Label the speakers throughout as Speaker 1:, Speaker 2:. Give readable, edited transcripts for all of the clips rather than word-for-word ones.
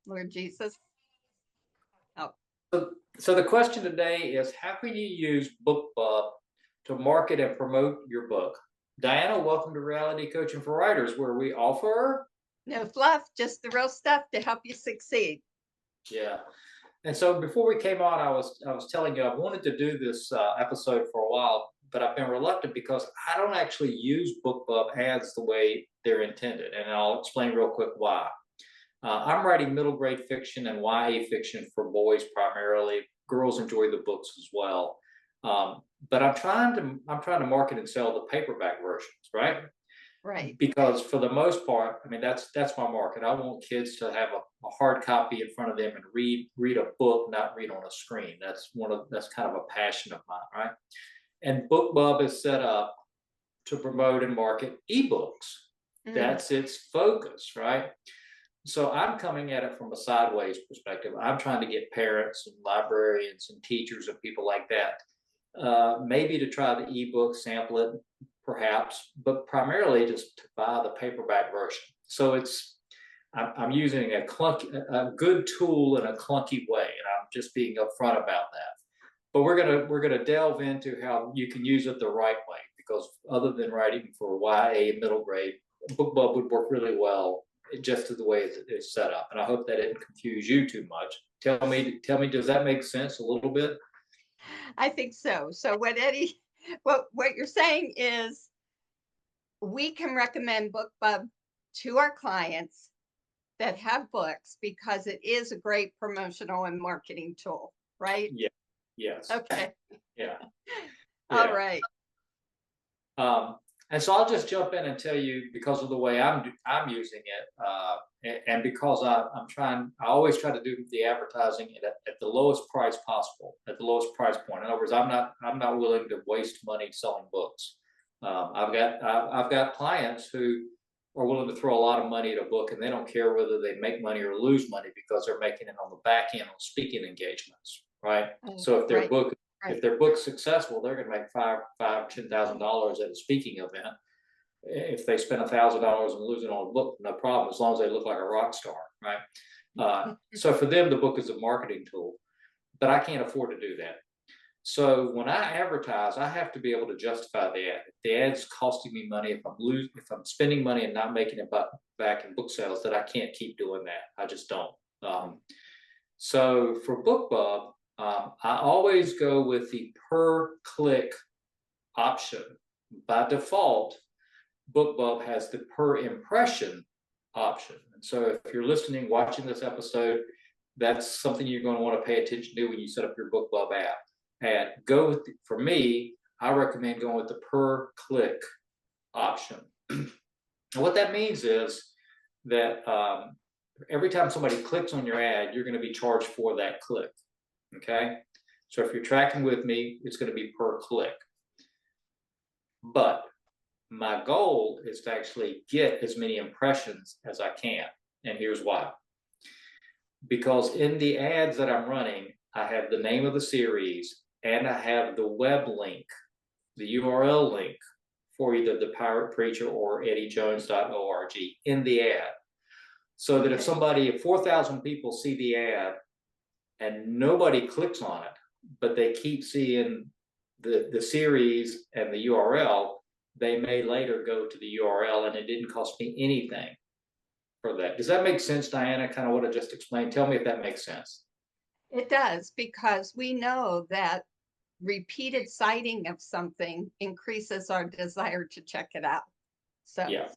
Speaker 1: Lord Jesus. Oh,
Speaker 2: So the question today is, how can you use BookBub to market and promote your book? Diana, welcome to Reality Coaching for Writers, where we offer.
Speaker 1: no fluff, just the real stuff to help you succeed.
Speaker 2: Yeah. And so before we came on, I was telling you I wanted to do this episode for a while, but I've been reluctant because I don't actually use BookBub ads the way they're intended, and I'll explain real quick why. I'm writing middle grade fiction and YA fiction for boys primarily. Girls enjoy the books as well, but I'm trying to market and sell the paperback versions, right?
Speaker 1: Right.
Speaker 2: Because for the most part, I mean that's my market. I want kids to have a hard copy in front of them and read a book, not read on a screen. That's kind of a passion of mine, right? And BookBub is set up to promote and market ebooks.
Speaker 1: Mm,
Speaker 2: That's its focus, right? So I'm coming at it from a sideways perspective. I'm trying to get parents and librarians and teachers and people like that, maybe to try the ebook, sample it, perhaps, but primarily just to buy the paperback version. So I'm using a good tool in a clunky way, and I'm just being upfront about that. But we're gonna delve into how you can use it the right way, because other than writing for YA middle grade, BookBub would work really well just to the way it's set up. And I hope that didn't confuse you too much. Tell me, does that make sense a little bit?
Speaker 1: I think so. So what Eddie, what you're saying is we can recommend BookBub to our clients that have books because it is a great promotional and marketing tool, right?
Speaker 2: Yeah. Yes.
Speaker 1: Okay.
Speaker 2: Yeah.
Speaker 1: All
Speaker 2: Yeah.
Speaker 1: right.
Speaker 2: Um, and so I'll just jump in and tell you, because of the way I'm using it, and because I always try to do the advertising at the lowest price possible, at the lowest price point. In other words, I'm not willing to waste money selling books. I've got clients who are willing to throw a lot of money at a book, and they don't care whether they make money or lose money, because they're making it on the back end on speaking engagements, right? So if their
Speaker 1: Right.
Speaker 2: book if
Speaker 1: Right.
Speaker 2: their book's successful, they're going to make $10,000 at a speaking event. If they spend $1,000 and lose it on a book, no problem, as long as they look like a rock star, right? So for them, the book is a marketing tool, but I can't afford to do that. So when I advertise, I have to be able to justify the ad. If the ad's costing me money, if I'm spending money and not making it back in book sales, that I can't keep doing that. I just don't. So for BookBub, I always go with the per click option. By default, BookBub has the per impression option. And so if you're listening, watching this episode, that's something you're going to want to pay attention to when you set up your BookBub app. And for me, I recommend going with the per click option. And what that means is that every time somebody clicks on your ad, you're going to be charged for that click. Okay. So if you're tracking with me, it's going to be per click. But my goal is to actually get as many impressions as I can. And here's why. Because in the ads that I'm running, I have the name of the series and I have the web link, the URL link for either the Pirate Preacher or eddiejones.org in the ad. So that if 4,000 people see the ad and nobody clicks on it, but they keep seeing the series and the URL, they may later go to the URL, and it didn't cost me anything for that. Does that make sense, Diana? Kind of what I just explained. Tell me if that makes sense.
Speaker 1: It does, because we know that repeated citing of something increases our desire to check it out. So
Speaker 2: Yeah,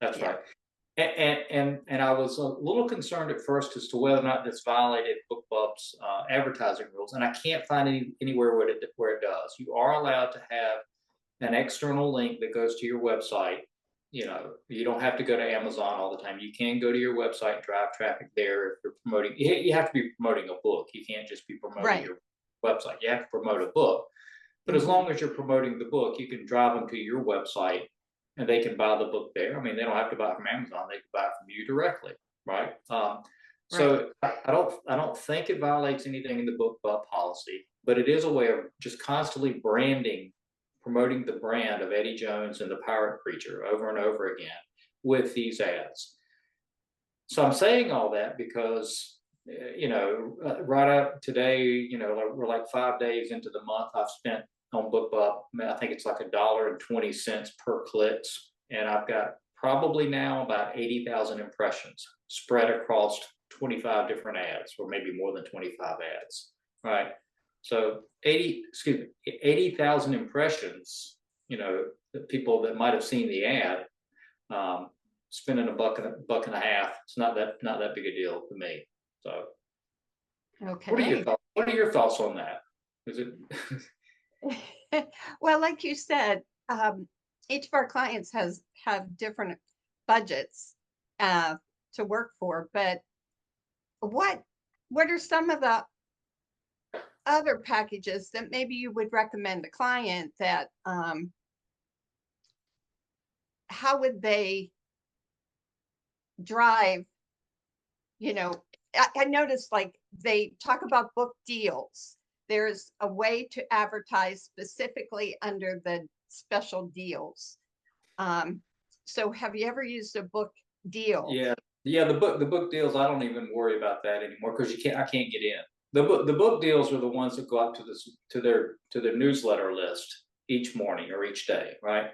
Speaker 2: that's
Speaker 1: yeah.
Speaker 2: right. And I was a little concerned at first as to whether or not this violated BookBub's advertising rules, and I can't find anywhere where it does. You are allowed to have an external link that goes to your website. You don't have to go to Amazon all the time. You can go to your website and drive traffic there if you're promoting. You have to be promoting a book. You can't just be promoting
Speaker 1: Right.
Speaker 2: your website. You have to promote a book. But as long as you're promoting the book, you can drive them to your website and they can buy the book there. I mean, they don't have to buy it from Amazon. They can buy it from you directly, right? So I don't think it violates anything in the BookBub policy, but it is a way of just constantly promoting the brand of Eddie Jones and the Pirate Preacher over and over again with these ads. So I'm saying all that because, right up today, we're like 5 days into the month. I've spent on BookBub, I think it's like $1.20 per clicks, and I've got probably now about 80,000 impressions spread across 25 different ads, or maybe more than 25 ads, right? So 80,000 impressions, the people that might have seen the ad, spending a buck and a half, it's not that big a deal to me. So
Speaker 1: Okay.
Speaker 2: What are your thoughts on that? Is it
Speaker 1: Well, like you said, each of our clients have different budgets to work for, but what are some of the other packages that maybe you would recommend a client that how would they drive, I noticed like they talk about book deals. There's a way to advertise specifically under the special deals. So have you ever used a book deal?
Speaker 2: Yeah, the book deals, I don't even worry about that anymore because I can't get in. The book deals are the ones that go out to their newsletter list each morning or each day, right?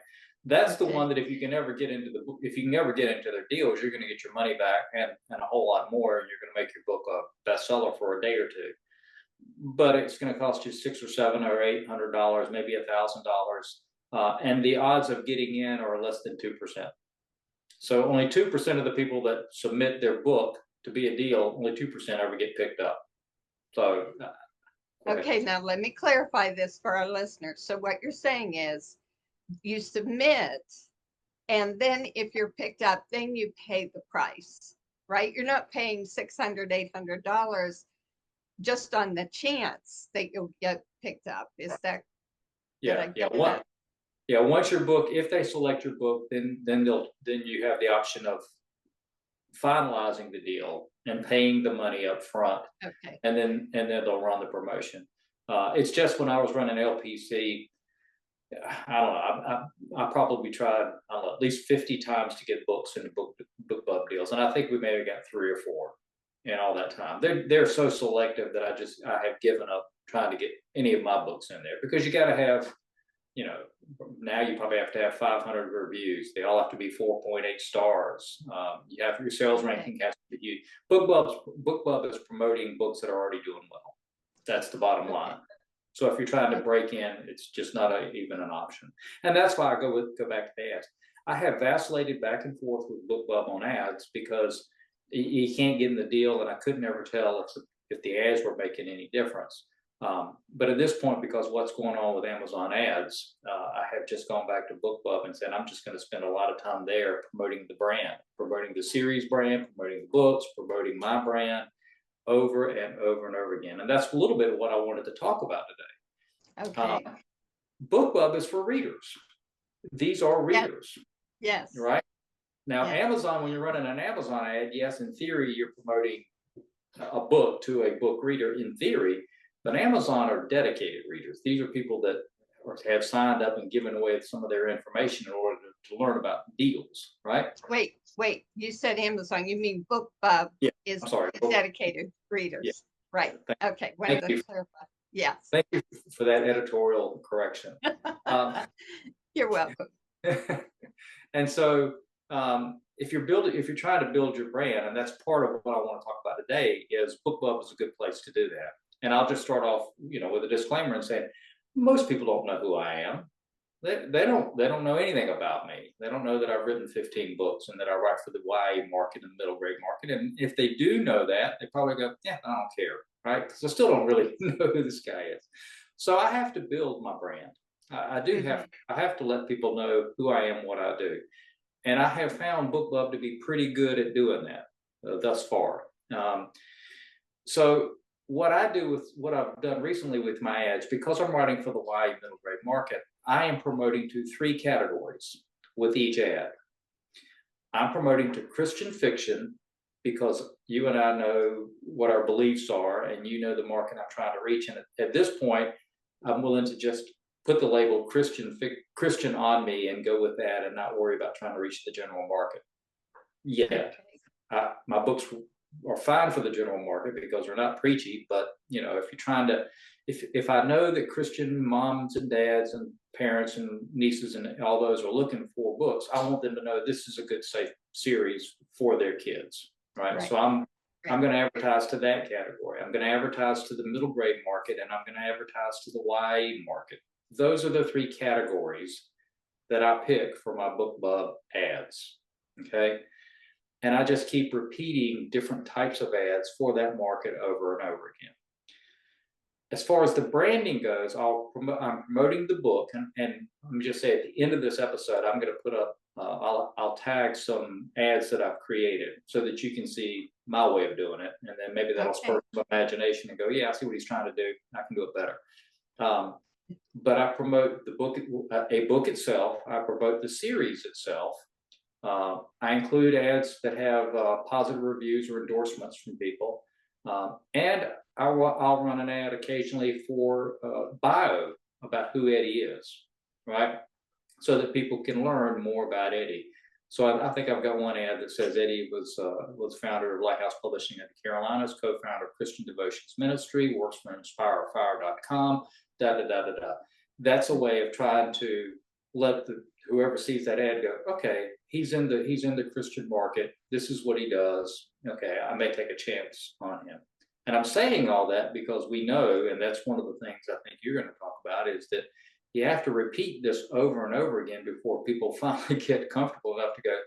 Speaker 2: That's the one that if you can ever get into their deals, you're going to get your money back and a whole lot more, and you're going to make your book a bestseller for a day or two. But it's going to cost you $600 or $700 or $800, maybe $1,000, and the odds of getting in are less than 2%. So only 2% of the people that submit their book to be a deal, only 2% ever get picked up. So
Speaker 1: okay, now let me clarify this for our listeners. So what you're saying is you submit, and then if you're picked up, then you pay the price, right? You're not paying $600, $800 just on the chance that you'll get picked up. Is that?
Speaker 2: Once your book, if they select your book, then you have the option of finalizing the deal and paying the money up front.
Speaker 1: Okay.
Speaker 2: And then they'll run the promotion. It's just when I was running LPC, I don't know, I probably tried, I don't know, at least 50 times to get books into BookBub deals, and I think we may have got 3 or 4 in all that time. They're so selective that I have given up trying to get any of my books in there, because you got to have, now you probably have to have 500 reviews. They all have to be 4.8 stars. You have your sales ranking has to be. BookBub is promoting books that are already doing well. That's the bottom line. So if you're trying to break in, it's just not even an option. And that's why I go back to the ads. I have vacillated back and forth with BookBub on ads because you can't get in the deal, and I could never tell if the ads were making any difference. But at this point, because what's going on with Amazon ads, I have just gone back to BookBub and said, I'm just going to spend a lot of time there promoting the brand, promoting the series brand, promoting the books, promoting my brand over and over and over again. And that's a little bit of what I wanted to talk about today.
Speaker 1: Okay.
Speaker 2: BookBub is for readers. These are readers.
Speaker 1: Yes.
Speaker 2: Right? Now, Amazon, when you're running an Amazon ad, yes, in theory, you're promoting a book to a book reader in theory, but Amazon are dedicated readers. These are people that have signed up and given away some of their information in order to learn about deals, right?
Speaker 1: Wait, you said Amazon, you mean BookBub is dedicated readers. Yeah. Right. Okay, wanted to clarify. Yes.
Speaker 2: Thank you for that editorial correction.
Speaker 1: You're welcome.
Speaker 2: And so if you're trying to build your brand, and that's part of what I want to talk about today, is BookBub is a good place to do that. And I'll just start off, with a disclaimer and say, most people don't know who I am. They don't know anything about me. They don't know that I've written 15 books and that I write for the YA market and the middle grade market. And if they do know that, they probably go, yeah, I don't care, right? Because I still don't really know who this guy is. So I have to build my brand. I have to let people know who I am, what I do. And I have found BookBub to be pretty good at doing that thus far. So what I do with what I've done recently with my ads, because I'm writing for the YA middle grade market, I am promoting to 3 categories with each ad. I'm promoting to Christian fiction, because you and I know what our beliefs are, and you know the market I'm trying to reach. And at this point, I'm willing to just put the label Christian on me and go with that and not worry about trying to reach the general market. Yeah. my books are fine for the general market because they're not preachy. But you know, if you're trying to, if I know that Christian moms and dads and parents and nieces and all those are looking for books, I want them to know this is a good, safe series for their kids, right?
Speaker 1: Right.
Speaker 2: So I'm
Speaker 1: Right.
Speaker 2: going to advertise to that category. I'm going to advertise to the middle grade market, and I'm going to advertise to the YA market. Those are the three categories that I pick for my BookBub ads. Okay. And I just keep repeating different types of ads for that market over and over again. As far as the branding goes, I'm promoting the book, and let me just say at the end of this episode, I'm going to put up, I'll tag some ads that I've created so that you can see my way of doing it, and then maybe that'll spur some imagination and go, yeah, I see what he's trying to do. I can do it better. But I promote the book, a book itself. I promote the series itself. I include ads that have positive reviews or endorsements from people. And I'll run an ad occasionally for bio about who Eddie is, right? So that people can learn more about Eddie. So I think I've got one ad that says Eddie was founder of Lighthouse Publishing at the Carolinas, co-founder of Christian Devotions Ministry, works for InspireFire.com, That's a way of trying to let whoever sees that ad go, okay, he's in the Christian market. This is what he does. Okay, I may take a chance on him. And I'm saying all that because we know, and that's one of the things I think you're going to talk about, is that you have to repeat this over and over again before people finally get comfortable enough to go,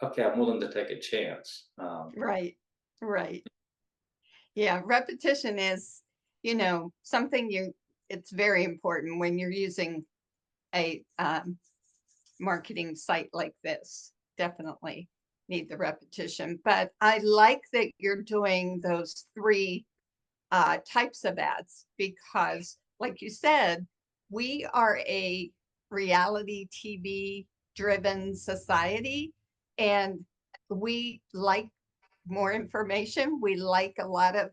Speaker 2: okay, I'm willing to take a chance.
Speaker 1: Right. Right. Yeah. Repetition is, something it's very important when you're using a marketing site like this. Definitely need the repetition. But I like that you're doing those three types of ads because, like you said, we are a reality TV driven society, and we like more information. We like a lot of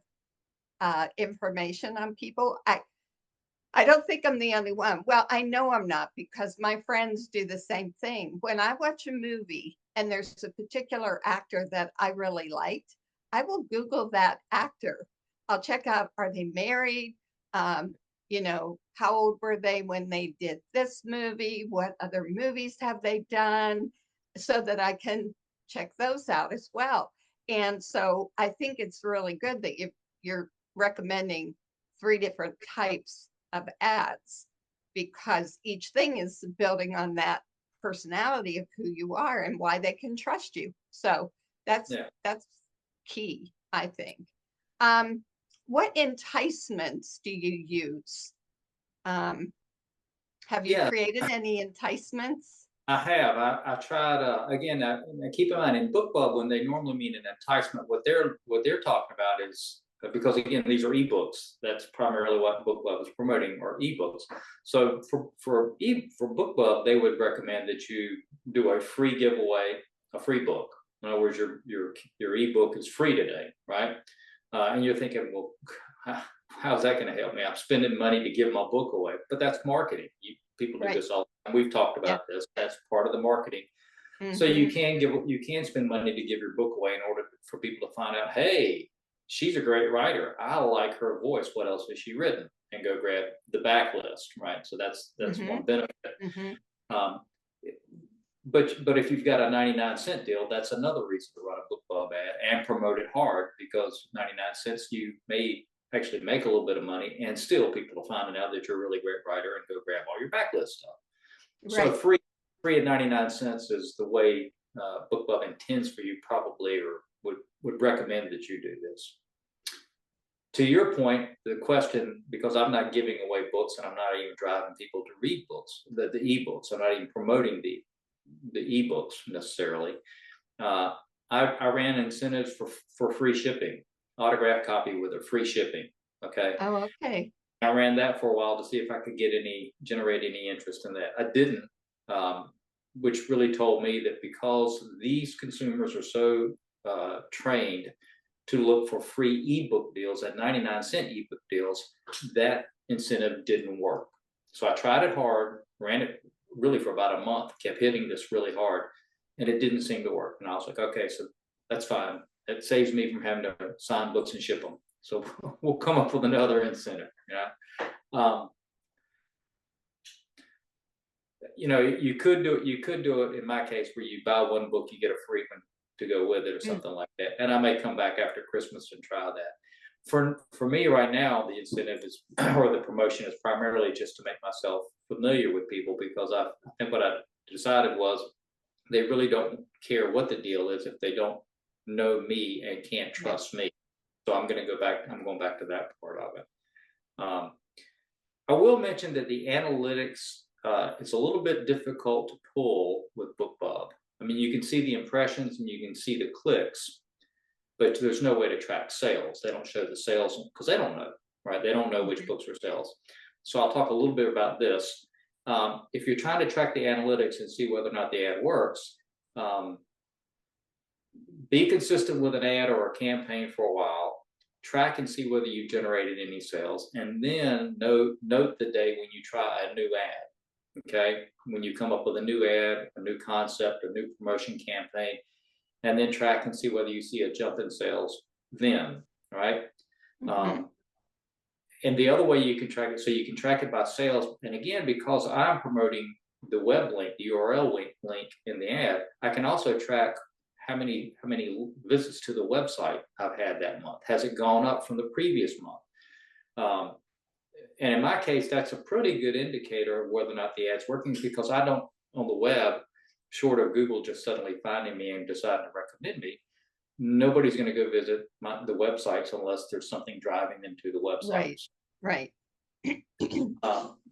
Speaker 1: information on people. I don't think I'm the only one. Well, I know I'm not because my friends do the same thing. When I watch a movie and there's a particular actor that I really liked, I will Google that actor. I'll check out, are they married? How old were they when they did this movie? What other movies have they done? So that I can check those out as well. And so I think it's really good that you're recommending three different types of ads because each thing is building on that personality of who you are and why they can trust you. So that's key, I think. What enticements do you use? Have you created any enticements?
Speaker 2: I have. I tried. Again, keep in mind in BookBub when they normally mean an enticement, what they're talking about is because again these are ebooks. That's primarily what BookBub is promoting, or ebooks. So for BookBub, they would recommend that you do a free giveaway, a free book. In other words, your ebook is free today, right? And you're thinking, well, how's that going to help me? I'm spending money to give my book away, but that's marketing. People do this all the time. We've talked about this. That's part of the marketing. Mm-hmm. So you can spend money to give your book away in order for people to find out, hey, she's a great writer. I like her voice. What else has she written? And go grab the backlist, right? So that's one benefit. Mm-hmm. But if you've got a 99-cent deal, that's another reason to run a BookBub ad and promote it hard, because 99 cents you may actually make a little bit of money, and still people will find out that you're a really great writer and go grab all your backlist stuff. Right. So free at 99 cents is the way BookBub intends for you, probably, or would recommend that you do this. To your point, the question, because I'm not giving away books and I'm not even driving people to read books, the ebooks, I'm not even promoting the ebooks necessarily. I ran incentives for free shipping, autograph copy with a free shipping. Okay.
Speaker 1: Oh, okay.
Speaker 2: I ran that for a while to see if I could generate any interest in that. I didn't, which really told me that because these consumers are so trained to look for free ebook deals at 99-cent ebook deals, that incentive didn't work. So I tried it hard, ran it really for about a month, kept hitting this really hard, and it didn't seem to work. And I was like, okay, so That's fine. It saves me from having to sign books and ship them. So we'll come up with another incentive. Um, you could do it. You could do it in my case where you buy one book, you get a free one to go with it or something like that. And I may come back after Christmas and try that. For me right now, the incentive is or the promotion is primarily just to make myself familiar with people, because I think what I decided was they really don't care what the deal is if they don't know me and can't trust me. So I'm going back to that part of it. I will mention that the analytics, it's a little bit difficult to pull with BookBub. I mean, you can see the impressions and you can see the clicks, but there's no way to track sales. They don't show the sales because they don't know, right? They don't know which books are sales. So I'll talk a little bit about this. If you're trying to track the analytics and see whether or not the ad works, be consistent with an ad or a campaign for a while. Track and see whether you generated any sales, and then note the day when you try a new ad. Okay, when you come up with a new ad, a new concept, a new promotion campaign, and then track and see whether you see a jump in sales then, right? And the other way you can track it, so you can track it by sales. And again, because I'm promoting the web link, the URL link in the ad, I can also track how many visits to the website I've had that month. Has it gone up from the previous month? And in my case, that's a pretty good indicator of whether or not the ad's working, because I don't, on the web, short of Google just suddenly finding me and deciding to recommend me, nobody's going to go visit the websites unless there's something driving them to the websites.
Speaker 1: Right.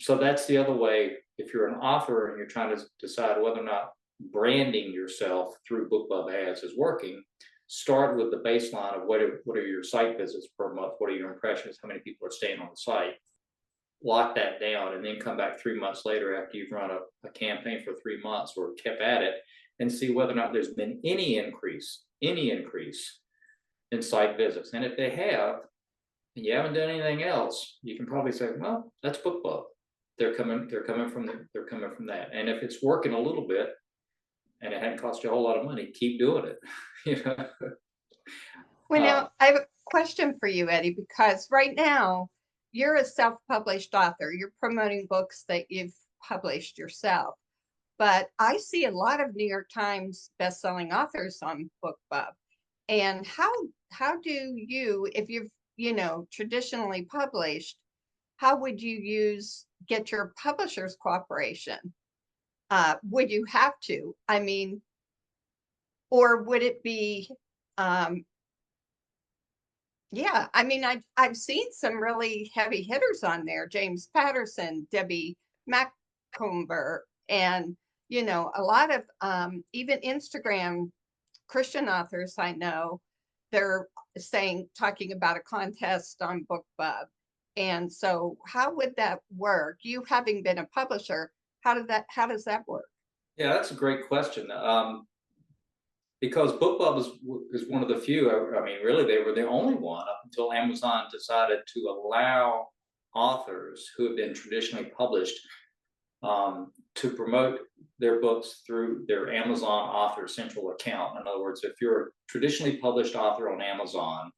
Speaker 2: So that's the other way. If you're an author and you're trying to decide whether or not branding yourself through BookBub ads is working, start with the baseline of what are your site visits per month, what are your impressions, how many people are staying on the site, lock that down, and then come back 3 months later after you've run a campaign for 3 months or kept at it, and see whether or not there's been any increase in site visits. And if they have, and you haven't done anything else, you can probably say, well, that's BookBub. They're coming from that. And if it's working a little bit and it hadn't cost you a whole lot of money, keep doing it.
Speaker 1: Well, now I have a question for you, Eddie, because right now you're a self-published author. You're promoting books that you've published yourself. But I see a lot of New York Times bestselling authors on BookBub. And how do you, if you've traditionally published, how would you get your publisher's cooperation? Would you have to? I mean, or would it be? Yeah, I mean, I've seen some really heavy hitters on there: James Patterson, Debbie Macomber, and a lot of even Instagram Christian authors I know. They're talking about a contest on BookBub. And so how would that work? You having been a publisher, how does that work?
Speaker 2: Yeah, that's a great question. Because BookBub is one of the few, I mean, really, they were the only one up until Amazon decided to allow authors who have been traditionally published to promote their books through their Amazon Author Central account. In other words, if you're a traditionally published author on Amazon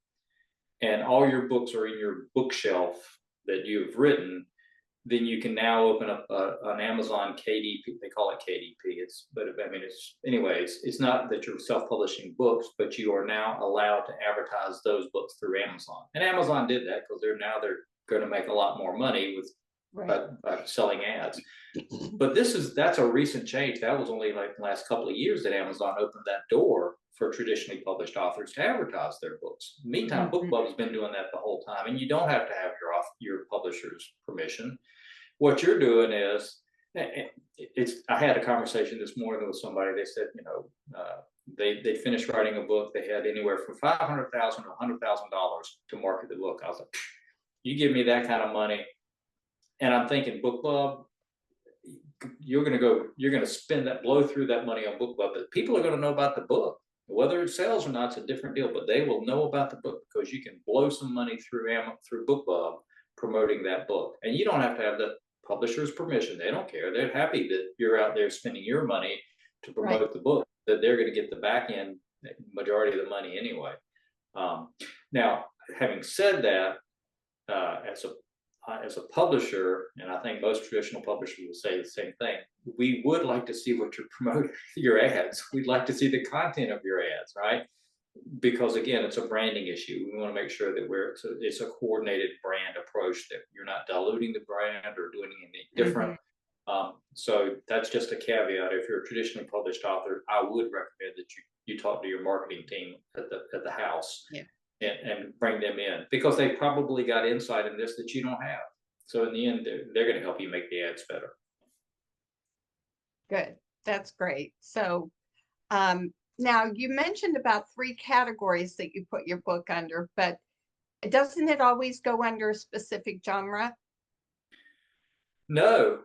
Speaker 2: and all your books are in your bookshelf that you've written, then you can now open up an Amazon KDP. They call it KDP. It's not that you're self-publishing books, but you are now allowed to advertise those books through Amazon. And Amazon did that because they're going to make a lot more money with by selling ads. But that's a recent change. That was only like the last couple of years that Amazon opened that door for traditionally published authors to advertise their books. Meantime, BookBub has been doing that the whole time, and you don't have to have your publisher's permission. What you're doing is, I had a conversation this morning with somebody. They said, they finished writing a book. They had anywhere from $500,000 to $100,000 to market the book. I was like, you give me that kind of money, and I'm thinking BookBub, you're going to blow through that money on BookBub, but people are going to know about the book. Whether it sells or not, it's a different deal, but they will know about the book because you can blow some money through BookBub promoting that book. And you don't have to have the publisher's permission. They don't care. They're happy that you're out there spending your money to promote the book, that they're going to get the back end majority of the money anyway. Now, having said that, as a publisher, and I think most traditional publishers will say the same thing, we would like to see what you're promoting, your ads. We'd like to see the content of your ads, right? Because again, it's a branding issue. We want to make sure that it's a coordinated brand approach, that you're not diluting the brand or doing anything different. So that's just a caveat. If you're a traditionally published author, I would recommend that you talk to your marketing team at the house.
Speaker 1: Yeah.
Speaker 2: And bring them in, because they probably got insight in this that you don't have. So in the end, they're going to help you make the ads better.
Speaker 1: Good. That's great. So now you mentioned about 3 categories that you put your book under, but doesn't it always go under a specific genre?
Speaker 2: No,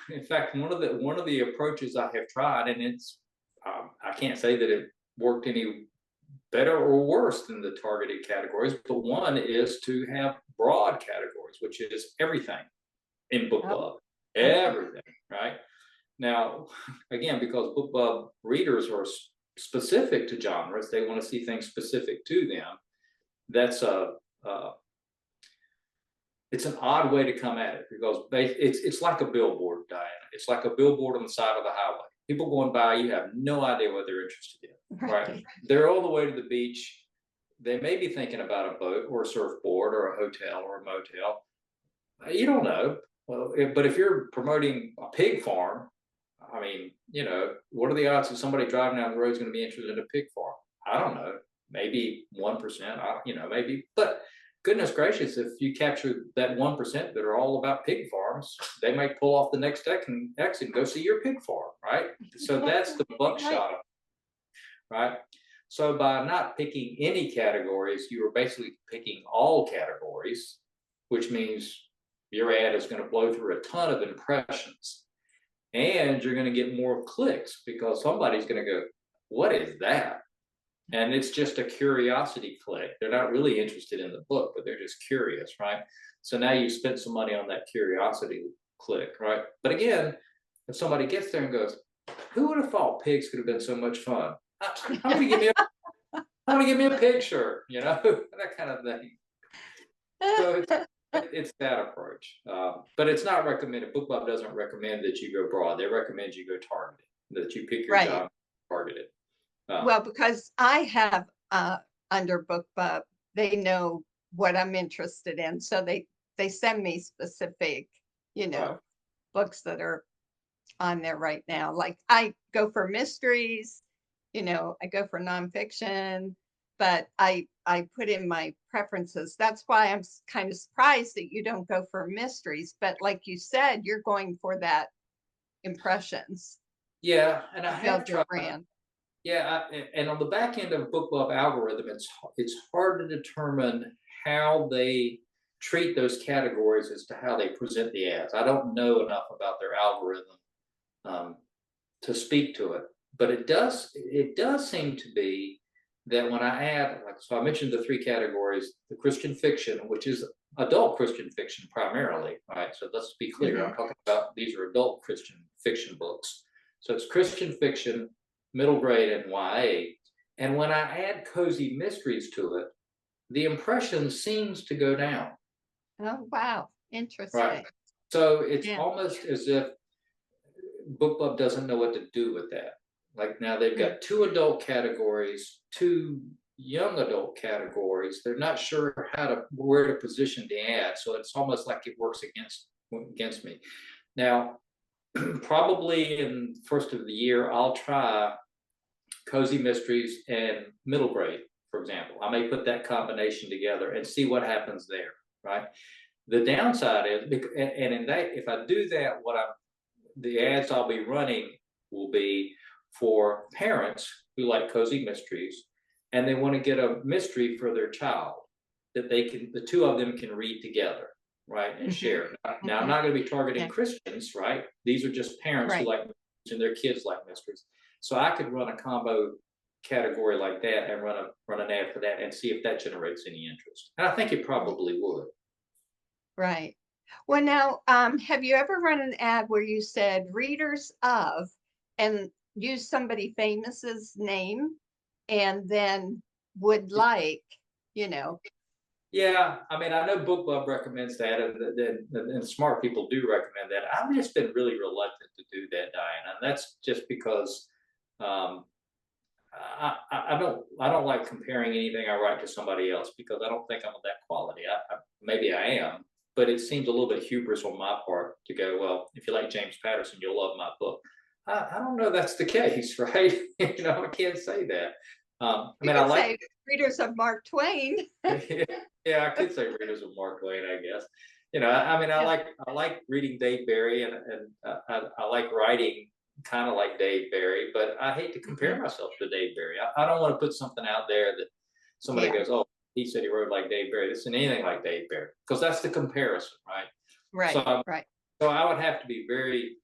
Speaker 2: in fact, one of the approaches I have tried, and it's I can't say that it worked any better or worse than the targeted categories, but one is to have broad categories, which is everything in BookBub, everything, right? Now, again, because BookBub readers are specific to genres, they want to see things specific to them. That's it's an odd way to come at it, because it's like a billboard, Diana. It's like a billboard on the side of the highway. People going by, you have no idea what they're interested in, right? They're all the way to the beach. They may be thinking about a boat or a surfboard or a hotel or a motel. You don't know. Well, but if you're promoting a pig farm, I mean, what are the odds that somebody driving down the road is going to be interested in a pig farm? I don't know. Maybe 1%, maybe. But goodness gracious, if you capture that 1% that are all about pig farms, they might pull off the next exit and go see your pig farm, right? So that's the buckshot, right? So by not picking any categories, you are basically picking all categories, which means your ad is going to blow through a ton of impressions, and you're going to get more clicks, because somebody's going to go, what is that? And it's just a curiosity click. They're not really interested in the book, but they're just curious, right? So now you've spent some money on that curiosity click, right? But again, if somebody gets there and goes, who would have thought pigs could have been so much fun? I want to give me a pig shirt, that kind of thing. So it's that approach, but it's not recommended. BookBub doesn't recommend that you go broad. They recommend you go targeted, that you pick your job targeted.
Speaker 1: Well, because I have under BookBub, they know what I'm interested in, so they send me specific, books that are on there right now. Like I go for mysteries, I go for nonfiction, but I put in my preferences. That's why I'm kind of surprised that you don't go for mysteries. But like you said, you're going for that impressions.
Speaker 2: Yeah, and I have tried.
Speaker 1: Brand.
Speaker 2: Yeah, and on the back end of BookBub algorithm, it's hard to determine how they treat those categories as to how they present the ads. I don't know enough about their algorithm to speak to it, but it does seem to be that when I add, so I mentioned the 3 categories: the Christian fiction, which is adult Christian fiction primarily, right? So let's be clear, I'm talking about these are adult Christian fiction books. So it's Christian fiction, middle grade, and YA. And when I add cozy mysteries to it, the impression seems to go down.
Speaker 1: Oh, wow. Interesting.
Speaker 2: Right. So it's almost as if BookBub doesn't know what to do with that. Like now they've got 2 adult categories, 2 young adult categories. They're not sure where to position the ad. So it's almost like it works against me. Now, probably in first of the year, I'll try cozy mysteries and middle grade, for example. I may put that combination together and see what happens there, right? The downside is, and in that, if I do that, the ads I'll be running will be for parents who like cozy mysteries, and they want to get a mystery for their child that the 2 of them can read together, right, and share. Now, I'm not going to be targeting Christians, right? These are just parents who like mysteries and their kids like mysteries. So I could run a combo category like that and run an ad for that and see if that generates any interest. And I think it probably would.
Speaker 1: Right. Well, now, have you ever run an ad where you said readers of and use somebody famous's name? and then would like, you know,
Speaker 2: Yeah, I mean, I know BookBub recommends that, and smart people do recommend that. I've just been really reluctant to do that, Diana, and that's just because um, I don't like comparing anything I write to somebody else because I don't think I'm of that quality. Maybe I am, but it seems a little bit hubris on my part to go, well, if you like James Patterson, you'll love my book. I don't know that's the case, right? I can't say that. I
Speaker 1: you
Speaker 2: mean, I
Speaker 1: could
Speaker 2: like
Speaker 1: say readers of Mark Twain.
Speaker 2: yeah, I could say readers of Mark Twain, I guess. I mean,
Speaker 1: Yeah.
Speaker 2: I like reading Dave Barry, and I like writing kind of like Dave Barry, but I hate to compare
Speaker 1: Mhm.
Speaker 2: myself to Dave Barry. I don't want to put something out there that somebody
Speaker 1: Yeah.
Speaker 2: goes, "Oh, he said he wrote like Dave Barry. This isn't anything like Dave Barry," because that's the comparison, right? So,
Speaker 1: Right. Right.
Speaker 2: so I would have to be very.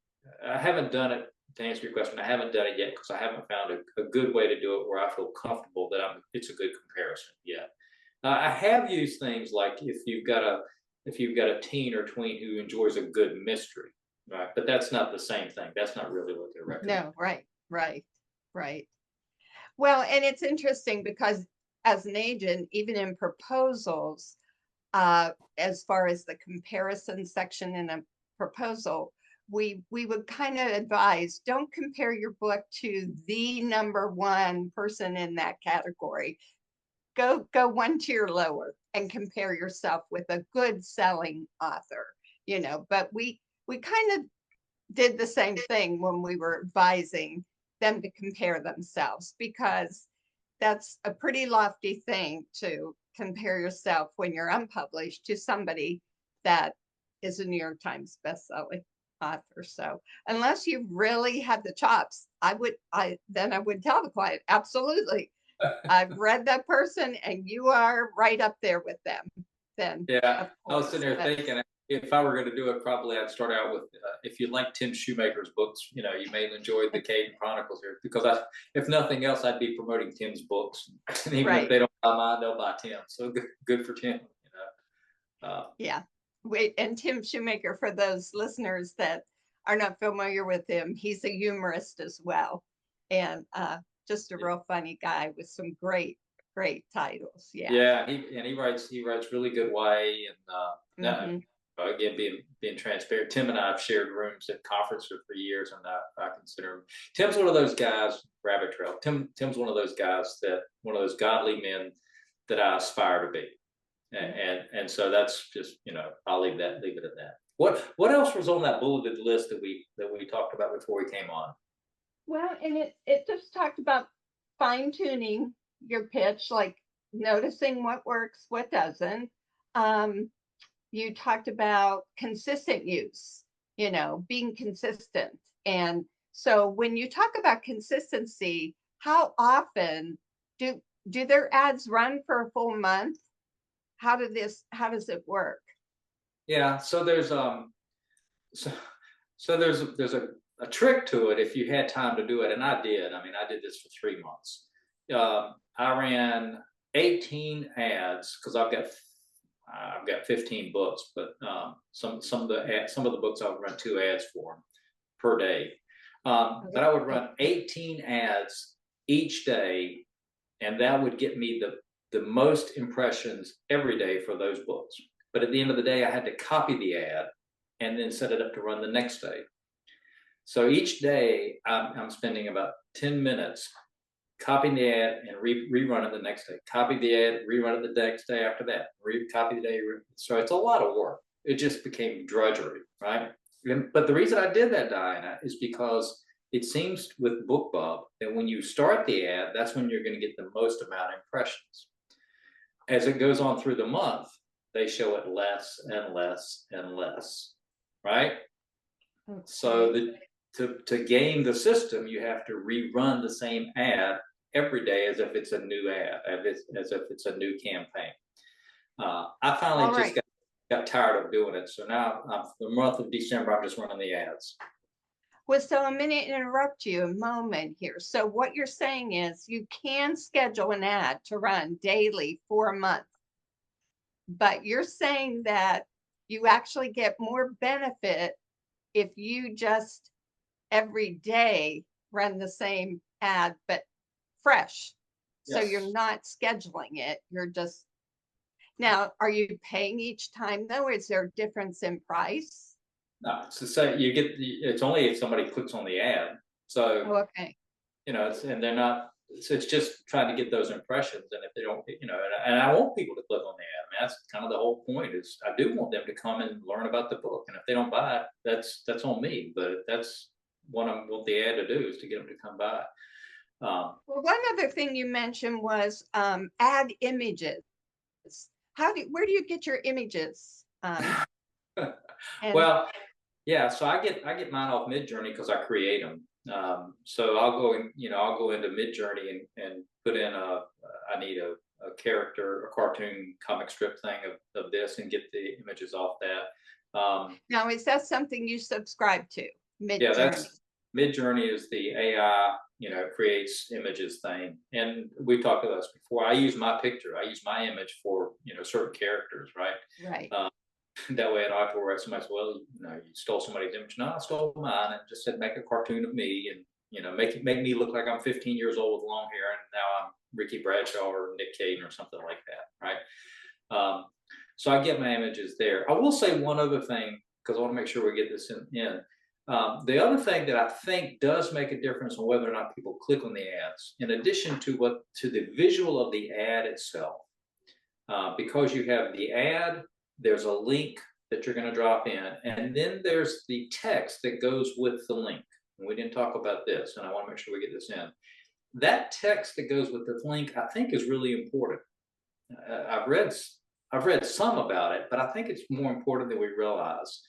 Speaker 2: I haven't done it to answer your question. I haven't done it yet because I haven't found a good way to do it where I feel comfortable that it's a good comparison yet. I have used things like if you've got a teen or tween who enjoys a good mystery, right? But that's not the same thing. That's not really what they're recommending.
Speaker 1: No. Right. Right. Right. Well, and it's interesting because as an agent, even in proposals, as far as the comparison section in a proposal, we would kind of advise don't compare your book to the number one person in that category. Go one tier lower and compare yourself with a good selling author, but we kind of did the same thing when we were advising them to compare themselves, because that's a pretty lofty thing to compare yourself when you're unpublished to somebody that is a New York Times bestselling author. So unless you really had the chops, I would tell the client, absolutely. I've read that person and you are right up there with them. Then
Speaker 2: Yeah,
Speaker 1: of
Speaker 2: I was sitting
Speaker 1: course,
Speaker 2: there
Speaker 1: but
Speaker 2: thinking if I were going to do it properly, I'd start out with if you like Tim Shoemaker's books, you may enjoy the Caden Chronicles here because if nothing else, I'd be promoting Tim's books, and even if
Speaker 1: right.
Speaker 2: they don't buy mine, they'll buy Tim. So good for Tim.
Speaker 1: Yeah. Wait, and Tim Shoemaker, for those listeners that are not familiar with him, he's a humorist as well. And just a real funny guy with some great titles. Yeah.
Speaker 2: Yeah, he writes really good YA, and
Speaker 1: Hmm.
Speaker 2: again being transparent. Tim and I have shared rooms at conferences for years, and I consider him. Tim's one of those guys. Rabbit trail. Tim's one of those godly men that I aspire to be, and so that's just I'll leave it at that. What else was on that bulleted list that we talked about before we came on?
Speaker 1: Well, and it just talked about fine tuning your pitch, like noticing what works, what doesn't. Um, you talked about consistent use, being consistent. And so when you talk about consistency, how often do do their ads run for a full month? How does it work?
Speaker 2: Yeah, so there's a trick to it if you had time to do it, and I did. I mean, I did this for 3 months. I ran 18 ads because I've got 15 books, but some of the books I would run 2 ads for per day. But I would run 18 ads each day, and that would get me the most impressions every day for those books. But at the end of the day, I had to copy the ad and then set it up to run the next day. So each day, I'm spending about 10 minutes copying the ad and rerun it the next day. Copy the ad, rerun it the next day after that. Copy the day. So it's a lot of work. It just became drudgery, right? But the reason I did that, Diana, is because it seems with BookBub that when you start the ad, that's when you're going to get the most amount of impressions. As it goes on through the month, they show it less and less and less, right? So
Speaker 1: Okay.
Speaker 2: to game the system, you have to rerun the same ad every day as if it's a new ad, as if it's a new campaign. I finally
Speaker 1: All
Speaker 2: just
Speaker 1: right.
Speaker 2: got tired of doing it. So now, the month of December, I'm just running the ads.
Speaker 1: Well, so I'm going to interrupt you a moment here. So what you're saying is you can schedule an ad to run daily for a month, but you're saying that you actually get more benefit if you just every day run the same ad, but fresh. So you're
Speaker 2: Yes.
Speaker 1: not scheduling it. You're just, now, are you paying each time though? Is there a difference in price?
Speaker 2: No, so say you get it's only if somebody clicks on the ad. So
Speaker 1: Oh, okay.
Speaker 2: it's and they're not. So it's just trying to get those impressions, and if they don't, and I want people to click on the ad. I mean, that's kind of the whole point. Is I do want them to come and learn about the book, and if they don't buy it, that's on me. But that's what I want the ad to do is to get them to come by.
Speaker 1: Well, one other thing you mentioned was add images. Where do you get your images? And
Speaker 2: Well, yeah, so I get mine off Midjourney because I create them. So I'll go into Midjourney and put in I need a character, a cartoon comic strip thing of this and get the images off that.
Speaker 1: now, is that something you subscribe to?
Speaker 2: Yeah,
Speaker 1: Mid-Journey.
Speaker 2: that's Midjourney is the AI, creates images thing. And we talked about this before. I use my picture, I use my image for, certain characters, right?
Speaker 1: Right.
Speaker 2: That way I don't have to worry about somebody says, well, you stole somebody's image. No, I stole mine and just said make a cartoon of me and make me look like I'm 15 years old with long hair and now I'm Ricky Bradshaw or Nick Cage or something like that, right? So I get my images there. I will say one other thing because I want to make sure we get this in. The other thing that I think does make a difference on whether or not people click on the ads, in addition to the visual of the ad itself, because you have the ad, there's a link that you're going to drop in, and then there's the text that goes with the link. And we didn't talk about this, and I want to make sure we get this in. That text that goes with the link, I think, is really important. I've read some about it, but I think it's more important than we realize.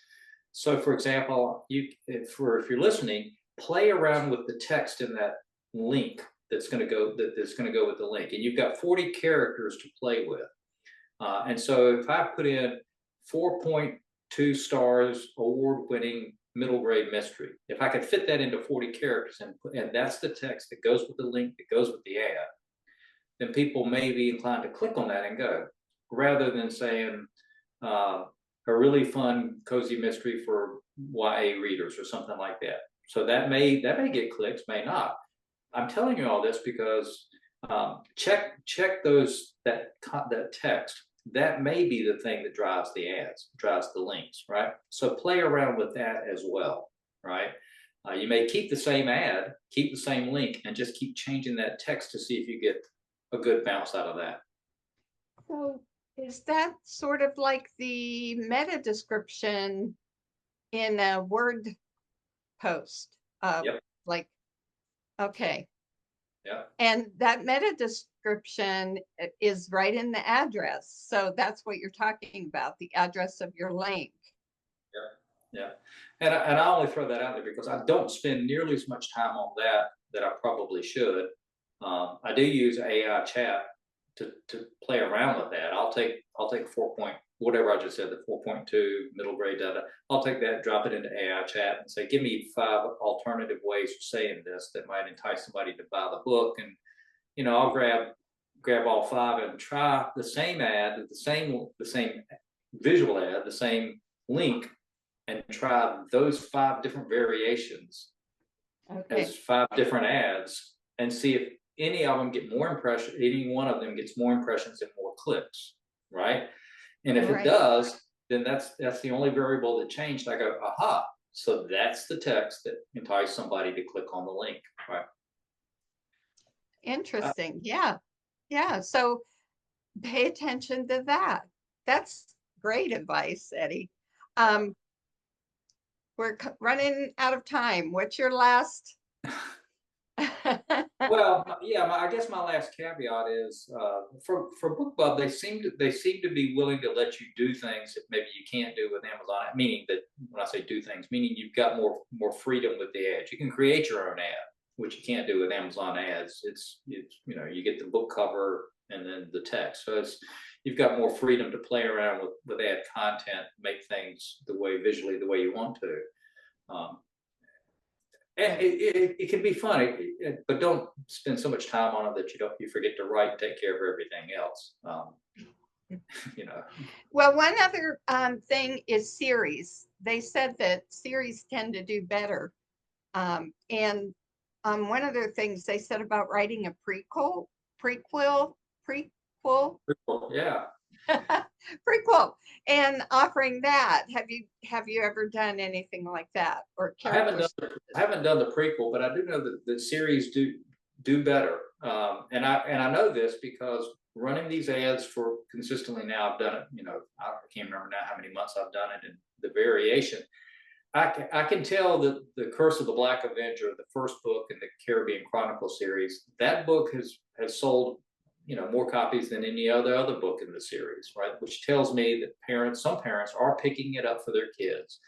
Speaker 2: So, for example, if you're listening, play around with the text in that link that's going to go with the link, and you've got 40 characters to play with. And so if I put in 4.2 stars, award-winning middle grade mystery, if I could fit that into 40 characters and that's the text that goes with the link that goes with the ad, then people may be inclined to click on that and go, rather than saying a really fun, cozy mystery for YA readers or something like that. So that may get clicks, may not. I'm telling you all this because check that text. That may be the thing that drives the ads, drives the links, right? So play around with that as well, right? You may keep the same ad, keep the same link, and just keep changing that text to see if you get a good bounce out of that.
Speaker 1: So is that sort of like the meta description in a Word post?
Speaker 2: Yep.
Speaker 1: Like, okay.
Speaker 2: Yeah.
Speaker 1: And that meta description is right in the address. So that's what you're talking about, the address of your link.
Speaker 2: Yeah. And I only throw that out there because I don't spend nearly as much time on that I probably should. I do use AI chat to play around with that. I'll take 4 point whatever I just said, the 4.2 middle grade data. I'll take that, drop it into AI chat, and say, give me 5 alternative ways of saying this that might entice somebody to buy the book. And I'll grab all 5 and try the same ad, the same visual ad, the same link, and try those 5 different variations as 5 different ads and see if any of them get more impressions, any one of them gets more impressions and more clicks, right? And if it does, then that's the only variable that changed. I go, aha, so that's the text that enticed somebody to click on the link, right?
Speaker 1: Interesting. Yeah. So pay attention to that. That's great advice, Eddie. We're running out of time. What's your last?
Speaker 2: Well, yeah, I guess my last caveat is for BookBub, they seem to be willing to let you do things that maybe you can't do with Amazon. Meaning that when I say do things, meaning you've got more freedom with the ads. You can create your own ad, which you can't do with Amazon ads. It's you get the book cover and then the text, so you've got more freedom to play around with ad content, make things visually the way you want to. It can be fun, but don't spend so much time on it that you forget to write and take care of everything else.
Speaker 1: Well, one other thing is series. They said that series tend to do better. And one of the things they said about writing a prequel prequel, prequel,
Speaker 2: Yeah.
Speaker 1: prequel, and offering that. Have you ever done anything like that or
Speaker 2: I
Speaker 1: cared for?
Speaker 2: haven't done the prequel, but I do know that the series do better. And I know this because running these ads for consistently now, I've done it. I can't remember now how many months I've done it, and the variation. I can tell that the Curse of the Black Avenger, the first book in the Caribbean Chronicle series, that book has sold more copies than any other book in the series, right? Which tells me that some parents are picking it up for their kids,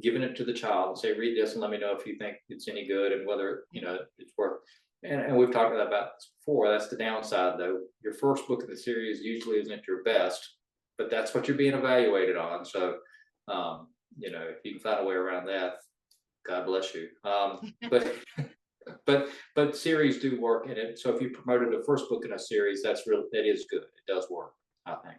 Speaker 2: giving it to the child and say, read this and let me know if you think it's any good and whether it's worth. And we've talked about this before. That's the downside, though. Your first book in the series usually isn't your best, but that's what you're being evaluated on. So if you can find a way around that, God bless you. But but series do work in it. So if you promoted a first book in a series, that is good. It does work, I think.